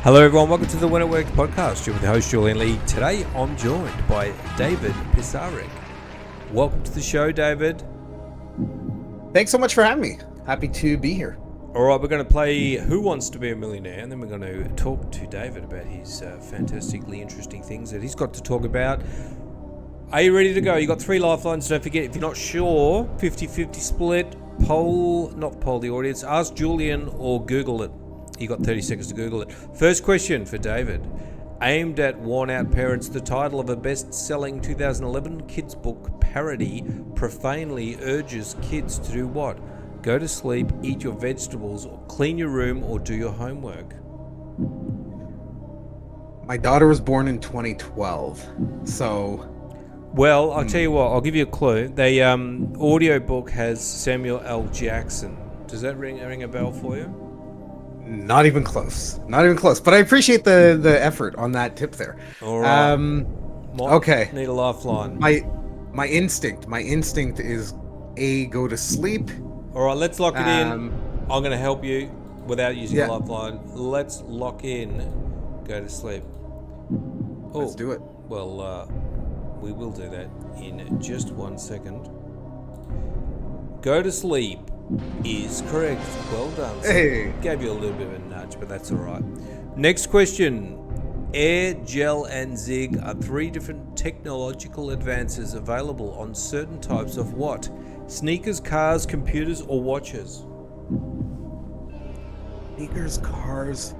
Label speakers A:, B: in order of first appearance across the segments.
A: Hello everyone, welcome to the When It Worked podcast. You're with the host Julian Lee. Today I'm joined by David Pisarek. Welcome to the show, David.
B: Thanks so much for having me. Happy to be here.
A: Alright, we're going to play Who Wants to Be a Millionaire, and then we're going to talk to David about his fantastically interesting things that he's got to talk about. Are you ready to go? You got 3 lifelines. Don't forget, if you're not sure, 50-50 split, not poll the audience, ask Julian or Google it. You got 30 seconds to Google it. First question for David. Aimed at worn-out parents, the title of a best-selling 2011 kids' book parody profanely urges kids to do what? Go to sleep, eat your vegetables, or clean your room, or do your homework.
B: My daughter was born in 2012, so...
A: Well, I'll tell you what, I'll give you a clue. The audio book has Samuel L. Jackson. Does that ring a bell for you?
B: Not even close. Not even close. But I appreciate the effort on that tip there.
A: All right.
B: Okay.
A: Need a lifeline.
B: My instinct is A, go to sleep.
A: All right, let's lock it in. I'm going to help you without using a lifeline. Let's lock in. Go to sleep.
B: Let's do it.
A: Well, we will do that in just 1 second. Go to sleep is correct. Well done. So
B: Hey.
A: Gave you a little bit of a nudge, but that's all right. Next question. Air, gel, and zig are 3 different technological advances available on certain types of what? Sneakers, cars, computers, or watches?
B: Sneakers, cars...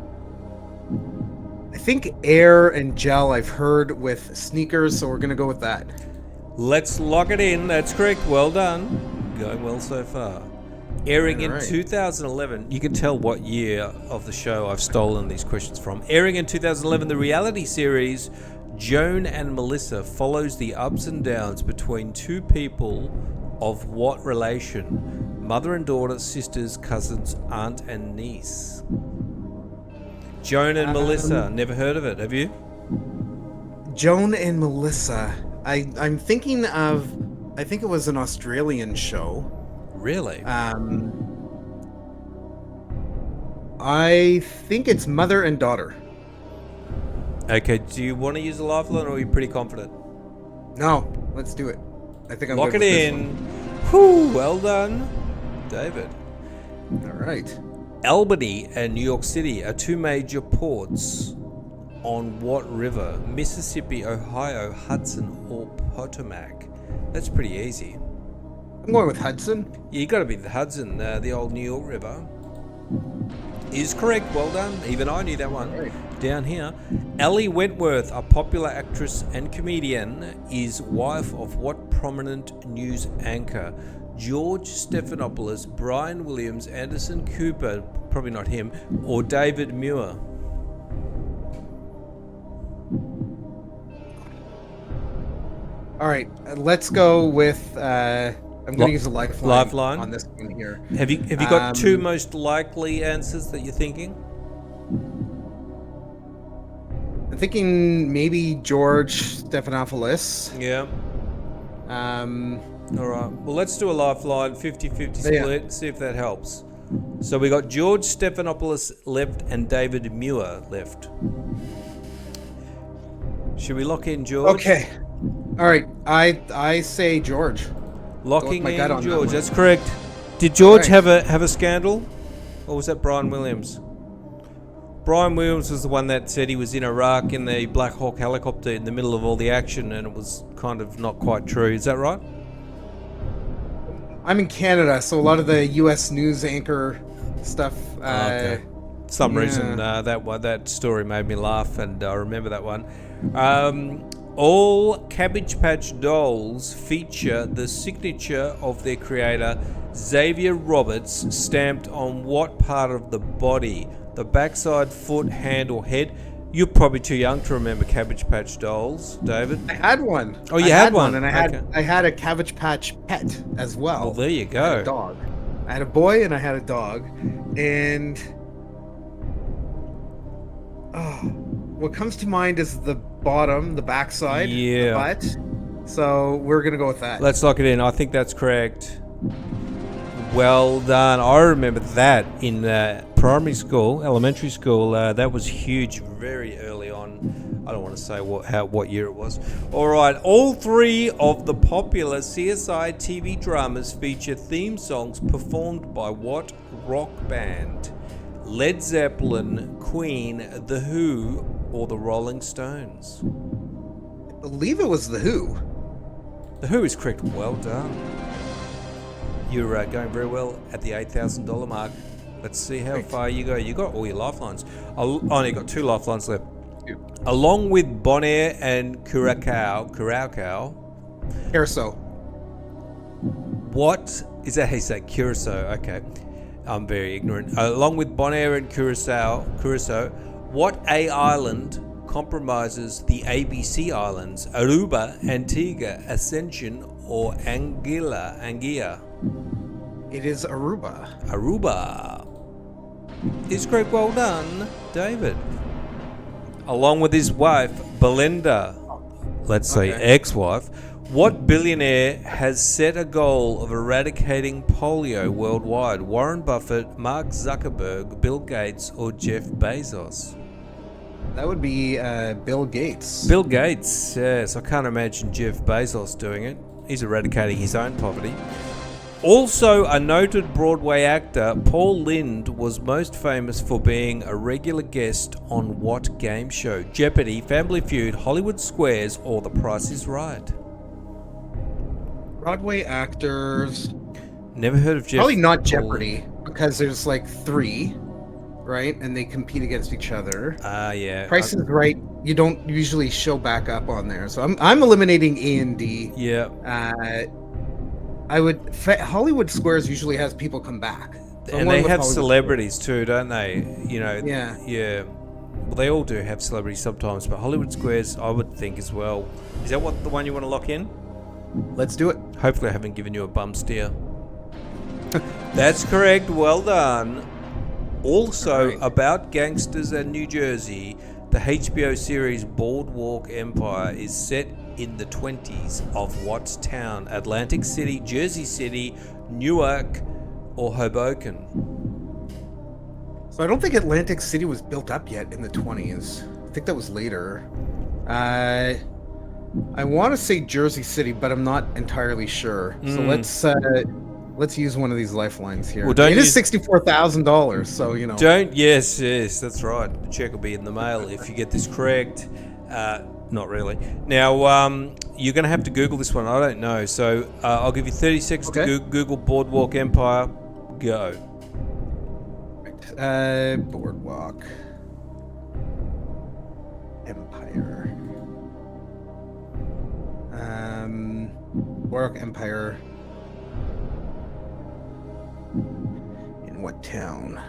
B: I think air and gel I've heard with sneakers, so we're going to go with that.
A: Let's lock it in. That's correct. Well done. Going well so far. Airing in 2011, you can tell what year of the show I've stolen these questions from. Airing in 2011, the reality series Joan and Melissa follows the ups and downs between 2 people of what relation? Mother and daughter, sisters, cousins, aunt and niece. Joan and Melissa, never heard of it, have you?
B: Joan and Melissa. I'm thinking of, I think it was an Australian show.
A: Really?
B: I think it's mother and daughter.
A: Okay, do you want to use a lifeline or are you pretty confident?
B: No, let's do it. I think I'm
A: Lock
B: good
A: it
B: with this
A: in.
B: one.
A: Whew, well done, David.
B: All right.
A: Albany and New York City are 2 major ports on what river? Mississippi, Ohio, Hudson, or Potomac? That's pretty easy.
B: I'm going with Hudson.
A: Yeah, you got to be the Hudson, the old New York River. Is correct. Well done. Even I knew that one.
B: Right.
A: Down here, Ellie Wentworth, a popular actress and comedian, is wife of what prominent news anchor? George Stephanopoulos, Brian Williams, Anderson Cooper, probably not him, or David Muir?
B: All right, let's go with. I'm going to use a lifeline on this one here.
A: Have you got 2 most likely answers that you're thinking?
B: I'm thinking maybe George Stephanopoulos.
A: Yeah. All right. Well, let's do a lifeline, 50-50 split, see if that helps. So we got George Stephanopoulos left and David Muir left. Should we lock in George?
B: Okay. All right. I say George.
A: Locking in George. That's correct. Did George have a scandal, or was that Brian Williams? Brian Williams was the one that said he was in Iraq in the Black Hawk helicopter in the middle of all the action, and it was kind of not quite true. Is that right?
B: I'm in Canada, so a lot of the U.S. news anchor stuff.
A: Okay. Some reason that story made me laugh, and I remember that one. All Cabbage Patch Dolls feature the signature of their creator, Xavier Roberts, stamped on what part of the body? The backside, foot, hand, or head? You're probably too young to remember Cabbage Patch Dolls, David.
B: I had one.
A: Oh, you had one,
B: and I had a Cabbage Patch pet as well.
A: Well, there you go.
B: I had a dog. I had a boy and I had a dog, and what comes to mind is the bottom, the backside, the butt. So we're gonna go with that.
A: Let's lock it in. I think that's correct. Well done. I remember that in primary school, elementary school. That was huge very early on. I don't want to say what year it was. All right, all three of the popular CSI TV dramas feature theme songs performed by what rock band? Led Zeppelin, Queen, The Who, or the Rolling Stones?
B: I believe it was The Who.
A: The Who is correct. Well done. You're going very well at the $8,000 mark. Let's see how far you go. You got all your lifelines. Only got 2 lifelines left. Along with Bonaire and Curacao.
B: Curacao.
A: What is that? He said Curacao. Okay, I'm very ignorant. Along with Bonaire and Curacao, what A island compromises the ABC islands? Aruba, Antigua, Ascension, or Anguilla?
B: It is Aruba.
A: Aruba is correct. Well done, David. Along with his wife, Belinda, let's say ex-wife, what billionaire has set a goal of eradicating polio worldwide? Warren Buffett, Mark Zuckerberg, Bill Gates, or Jeff Bezos?
B: That would be Bill Gates.
A: Bill Gates, yes. I can't imagine Jeff Bezos doing it. He's eradicating his own poverty. Also a noted Broadway actor, Paul Lynde was most famous for being a regular guest on what game show? Jeopardy, Family Feud, Hollywood Squares, or The Price is Right?
B: Broadway actors.
A: Never heard of Jeff.
B: Probably not Jeopardy, because there's like 3, right? And they compete against each other.
A: Yeah.
B: Price is Right. You don't usually show back up on there, so I'm eliminating A and D.
A: Yeah.
B: Hollywood Squares usually has people come back, so
A: and they have celebrities too, don't they? You know.
B: Yeah.
A: Well, they all do have celebrities sometimes, but Hollywood Squares, I would think as well. Is that the one you want to lock in?
B: Let's do it.
A: Hopefully I haven't given you a bum steer. That's correct. Well done. Also, about gangsters and New Jersey, the HBO series Boardwalk Empire is set in the 20s of what town? Atlantic City, Jersey City, Newark, or Hoboken?
B: So I don't think Atlantic City was built up yet in the 20s. I think that was later. I want to say Jersey City, but I'm not entirely sure. So let's use one of these lifelines here. Well, it is $64,000, so you know.
A: Yes, that's right. The check will be in the mail if you get this correct. Not really. Now, you're going to have to Google this one. I don't know. So I'll give you 30 seconds to Google Boardwalk Empire. Go.
B: Right. Boardwalk Empire. Boardwalk Empire. In what town?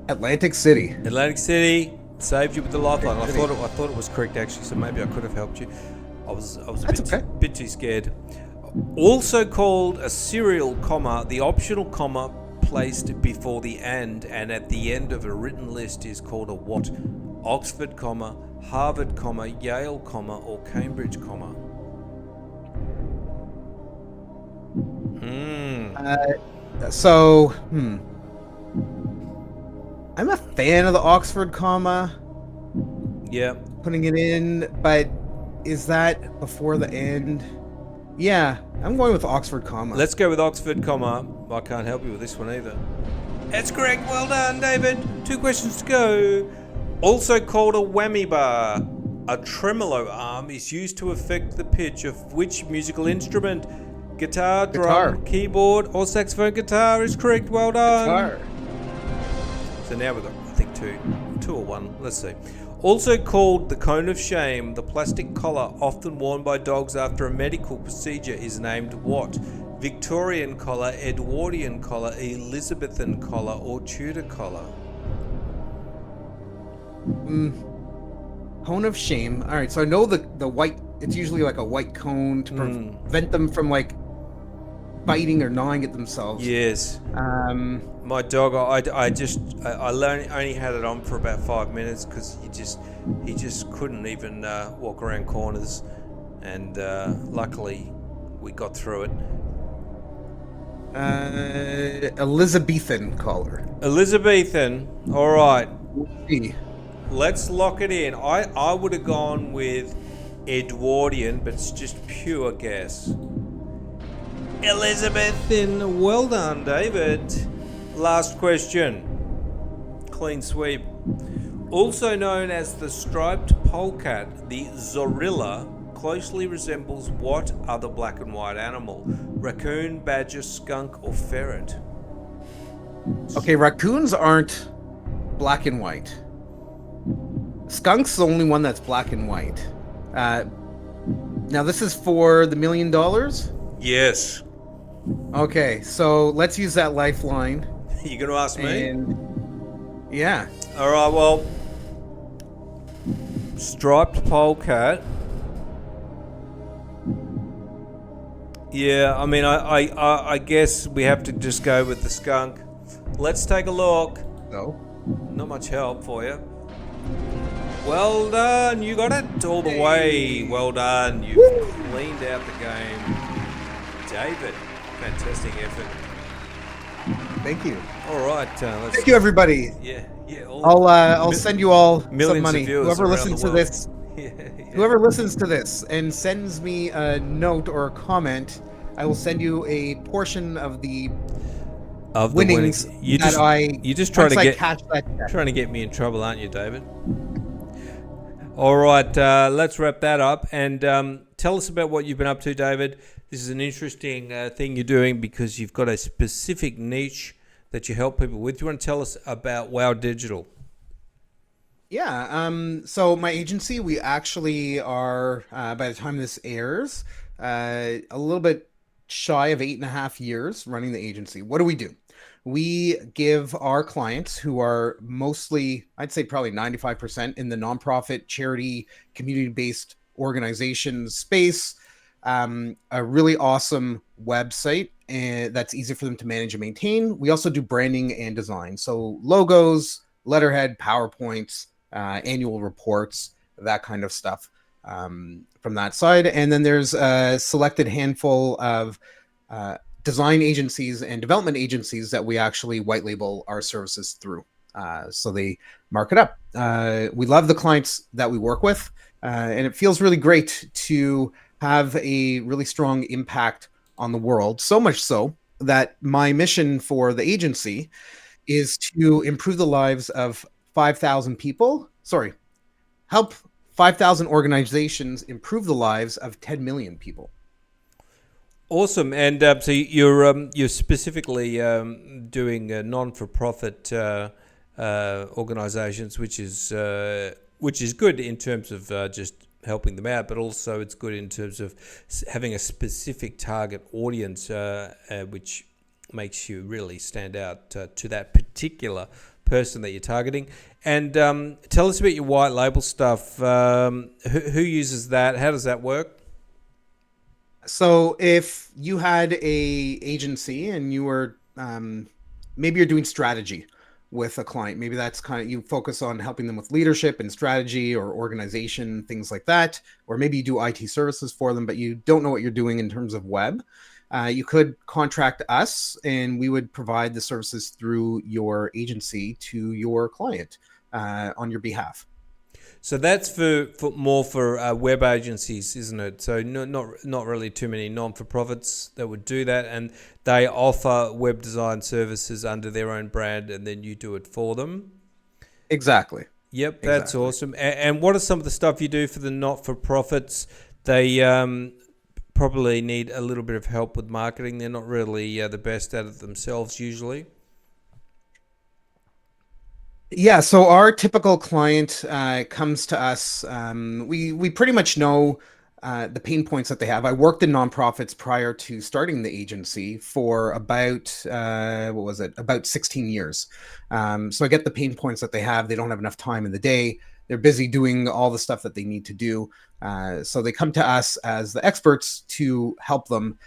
B: Atlantic City.
A: Atlantic City. Saved you with the lifeline. I thought it was correct actually, so maybe I could have helped you. I was a bit too scared. Also called a serial comma, the optional comma placed before the and at the end of a written list is called a what? Oxford comma, Harvard comma, Yale comma, or Cambridge comma?
B: I'm a fan of the Oxford comma.
A: Yeah.
B: Putting it in, but is that before the end? Yeah, I'm going with Oxford comma.
A: Let's go with Oxford comma. I can't help you with this one either. That's correct. Well done, David. 2 questions to go. Also called a whammy bar, a tremolo arm is used to affect the pitch of which musical instrument? Guitar, drum, keyboard, or saxophone? Guitar is correct. Well done.
B: Guitar.
A: So now we've got, I think, two or one. Let's see. Also called the cone of shame, the plastic collar often worn by dogs after a medical procedure is named what? Victorian collar, Edwardian collar, Elizabethan collar, or Tudor collar?
B: Cone of shame. All right, so I know the white. It's usually like a white cone to prevent them from like biting or gnawing at themselves.
A: Yes. My dog, I only had it on for about 5 minutes because he just couldn't even walk around corners, and luckily we got through it.
B: Elizabethan color.
A: Elizabethan. All right.
B: E.
A: Let's lock it in. I would have gone with Edwardian, but it's just pure guess. Elizabethan. Well done, David. Last question. Clean sweep. Also known as the striped polecat, the zorilla closely resembles what other black and white animal? Raccoon, badger, skunk, or ferret?
B: Okay, raccoons aren't black and white. Skunk's the only one that's black and white. Now this is for the $1 million?
A: Yes.
B: Okay, so let's use that lifeline.
A: You gonna ask me?
B: And yeah.
A: All right. Well, striped polecat. Yeah. I mean, I guess we have to just go with the skunk. Let's take a look.
B: No.
A: Not much help for you. Well done. You got it all the way. Well done. You've cleaned out the game. David, fantastic effort.
B: Thank you.
A: All right.
B: Thank you, everybody.
A: Yeah.
B: I'll send you all some money.
A: Whoever listens
B: to this, whoever listens to this and sends me a note or a comment, I will send you a portion of the winnings.
A: You just trying to get me in trouble, aren't you, David? All right, let's wrap that up and tell us about what you've been up to, David. This is an interesting thing you're doing because you've got a specific niche that you help people with. Do you want to tell us about Wow Digital?
B: Yeah. So my agency, we actually are, by the time this airs, a little bit shy of 8.5 years running the agency. What do? We give our clients, who are mostly, I'd say probably 95% in the nonprofit, charity, community-based organization space, a really awesome website and that's easy for them to manage and maintain. We also do branding and design. So logos, letterhead, PowerPoints, annual reports, that kind of stuff from that side. And then there's a selected handful of design agencies and development agencies that we actually white label our services through. So they mark it up. We love the clients that we work with, and it feels really great to have a really strong impact on the world. So much so that my mission for the agency is to improve the lives of 5,000 people. Help 5,000 organizations improve the lives of 10 million people.
A: Awesome. And so you're specifically doing non-for-profit organizations, which is good in terms of just helping them out, but also it's good in terms of having a specific target audience, which makes you really stand out to that particular person that you're targeting. And tell us about your white label stuff. Who uses that? How does that work?
B: So if you had a agency and you were maybe you're doing strategy with a client, maybe that's kind of, you focus on helping them with leadership and strategy or organization, things like that, or maybe you do IT services for them, but you don't know what you're doing in terms of web. You could contract us and we would provide the services through your agency to your client on your behalf.
A: So that's for more for web agencies, isn't it? So not really too many non-for-profits that would do that, and they offer web design services under their own brand, and then you do it for them.
B: Exactly.
A: Yep, that's awesome. And what are some of the stuff you do for the not-for-profits? They probably need a little bit of help with marketing. They're not really the best at it themselves usually.
B: Yeah, so our typical client comes to us. We pretty much know the pain points that they have. I worked in nonprofits prior to starting the agency for about about 16 years. So I get the pain points that they have. They don't have enough time in the day. They're busy doing all the stuff that they need to do. So they come to us as the experts to help them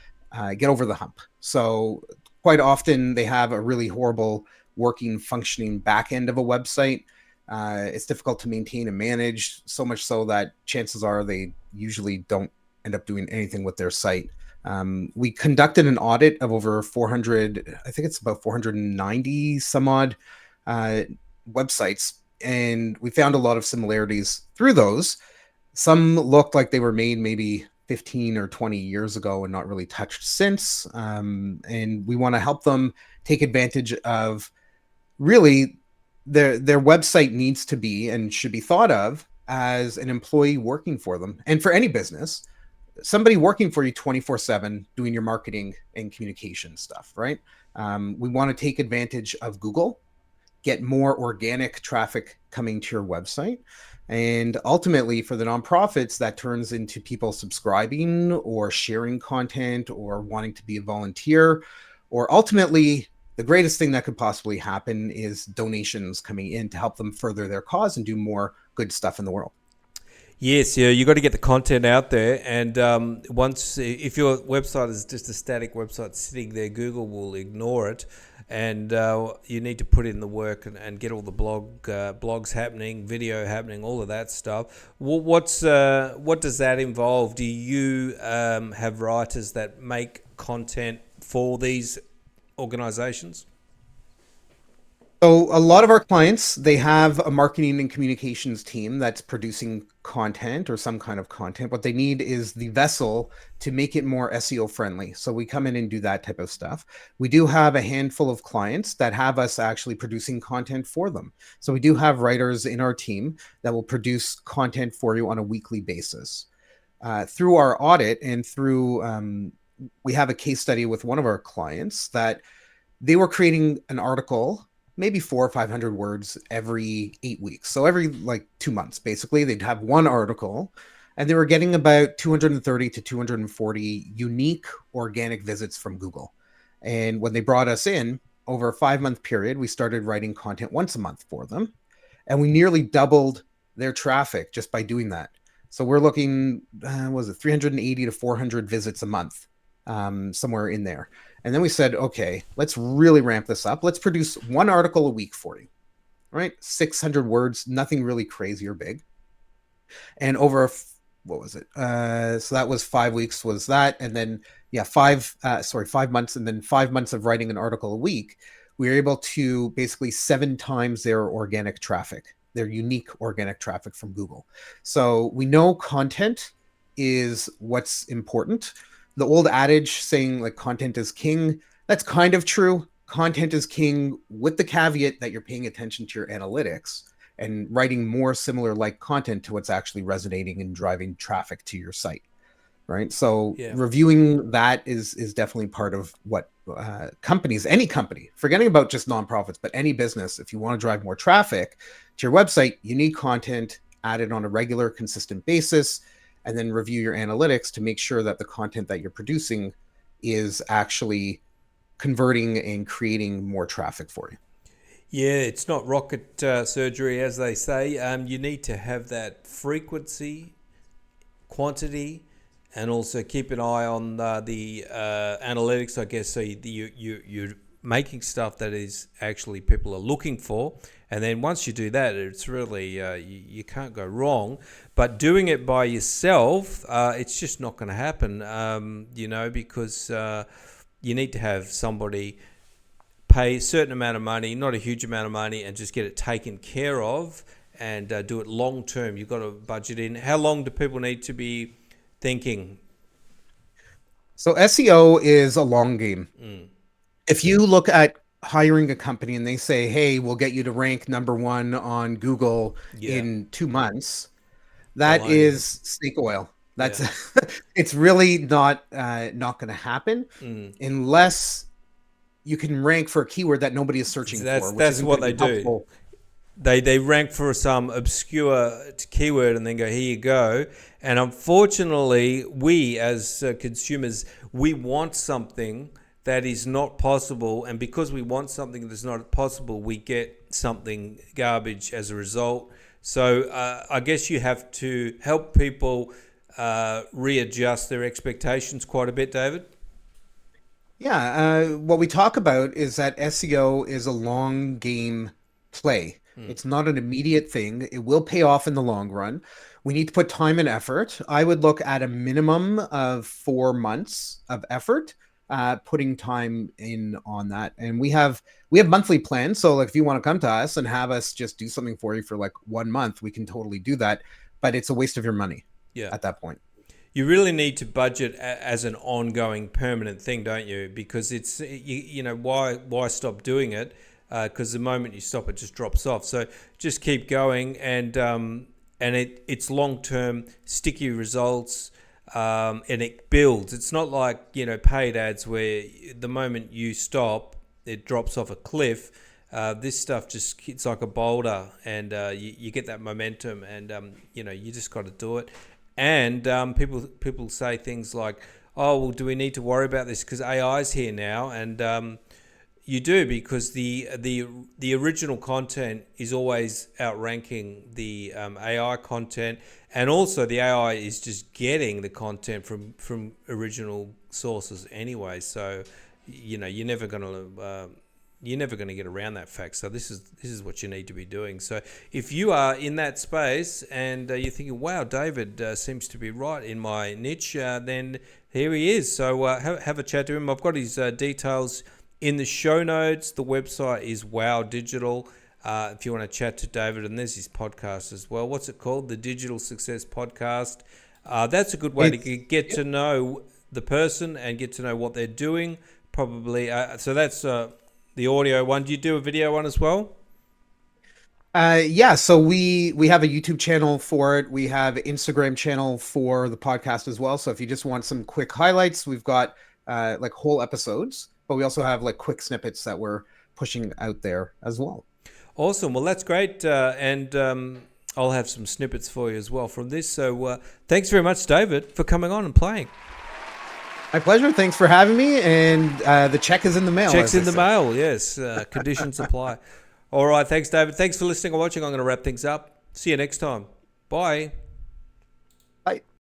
B: get over the hump. So quite often they have a really horrible working, functioning back end of a website. It's difficult to maintain and manage, so much so that chances are they usually don't end up doing anything with their site. We conducted an audit of over 400, I think it's about 490 some odd uh, websites, and we found a lot of similarities through those. Some looked like they were made maybe 15 or 20 years ago and not really touched since. And we want to help them take advantage of really their website needs to be and should be thought of as an employee working for them. And for any business, somebody working for you 24/7 doing your marketing and communication stuff, right? We want to take advantage of Google, get more organic traffic coming to your website. And ultimately, for the nonprofits, that turns into people subscribing or sharing content or wanting to be a volunteer. Or ultimately, the greatest thing that could possibly happen is donations coming in to help them further their cause and do more good stuff in the world.
A: Yes, yeah, you got to get the content out there, and if your website is just a static website sitting there, Google will ignore it, and you need to put in the work and get all the blogs happening, video happening, all of that stuff. What does that involve? Do you have writers that make content for these organizations?
B: So a lot of our clients, they have a marketing and communications team that's producing content or some kind of content. What they need is the vessel to make it more SEO friendly. So we come in and do that type of stuff. We do have a handful of clients that have us actually producing content for them. So we do have writers in our team that will produce content for you on a weekly basis. Through our audit and through, we have a case study with one of our clients that they were creating an article maybe 400 or 500 words every 8 weeks. So every like 2 months, basically, they'd have one article, and they were getting about 230 to 240 unique organic visits from Google. And when they brought us in over a 5 month period, we started writing content once a month for them, and we nearly doubled their traffic just by doing that. So we're looking, was it 380 to 400 visits a month, somewhere in there. And then we said, okay, let's really ramp this up. Let's produce one article a week for you, right? 600 words, nothing really crazy or big. And over, what was it? So that was 5 weeks was that. And then, yeah, 5 months. And then 5 months of writing an article a week. We were able to basically 7 times their organic traffic, their unique organic traffic from Google. So we know content is what's important. The old adage saying like content is king, that's kind of true. Content is king with the caveat that you're paying attention to your analytics and writing more similar like content to what's actually resonating and driving traffic to your site, right? So
A: Yeah.
B: reviewing that is definitely part of what companies, any company, forgetting about just nonprofits, but any business, if you want to drive more traffic to your website, you need content added on a regular, consistent basis, and then review your analytics to make sure that the content that you're producing is actually converting and creating more traffic for you.
A: Yeah, it's not rocket surgery, as they say. You need to have that frequency, quantity, and also keep an eye on the analytics, I guess. So you're making stuff that is actually people are looking for. And then once you do that, it's really, you can't go wrong. But doing it by yourself, it's just not going to happen, because you need to have somebody pay a certain amount of money, not a huge amount of money, and just get it taken care of and do it long term. You've got to budget in. How long do people need to be thinking?
B: So SEO is a long game. If you look at hiring a company and they say, hey, we'll get you to rank number one on Google in 2 months, that is snake oil. That's it's really not going to happen unless you can rank for a keyword that nobody is searching for.
A: That's what they do. They rank for some obscure keyword and then go, here you go. And unfortunately, we as consumers, we want something that is not possible. And because we want something that's not possible, we get something garbage as a result. So I guess you have to help people readjust their expectations quite a bit, David.
B: Yeah, what we talk about is that SEO is a long game play. It's not an immediate thing. It will pay off in the long run. We need to put time and effort. I would look at a minimum of 4 months of effort, putting time in on that. And we have monthly plans. So like if you want to come to us and have us just do something for you for like 1 month, we can totally do that. But it's a waste of your money at that point.
A: You really need to budget as an ongoing permanent thing, don't you? Because it's, why stop doing it? Because the moment you stop, it just drops off. So just keep going, and it's long-term, sticky results, and it builds. It's not like, paid ads where the moment you stop, it drops off a cliff. This stuff it's like a boulder, and you get that momentum, and you just got to do it. And people say things like, "Oh, well, do we need to worry about this because AI's here now?" And you do, because the original content is always outranking the AI content, and also the AI is just getting the content from original sources anyway. So you're never going to get around that fact. So this is what you need to be doing. So if you are in that space and you're thinking, wow, David seems to be right in my niche, then here he is. So have a chat to him. I've got his details in the show notes. The website is Wow Digital. If you want to chat to David, and there's his podcast as well. What's it called? The Digital Success Podcast. That's a good way to get to know the person and get to know what they're doing. Probably. So that's the audio one. Do you do a video one as well?
B: Yeah, so we have a YouTube channel for it. We have an Instagram channel for the podcast as well. So if you just want some quick highlights, we've got like whole episodes, but we also have like quick snippets that we're pushing out there as well.
A: Awesome. Well, that's great. And I'll have some snippets for you as well from this. So thanks very much, David, for coming on and playing.
B: My pleasure. Thanks for having me. And the check is in the mail.
A: Check's in the mail, yes. Conditions apply. All right. Thanks, David. Thanks for listening or watching. I'm going to wrap things up. See you next time. Bye.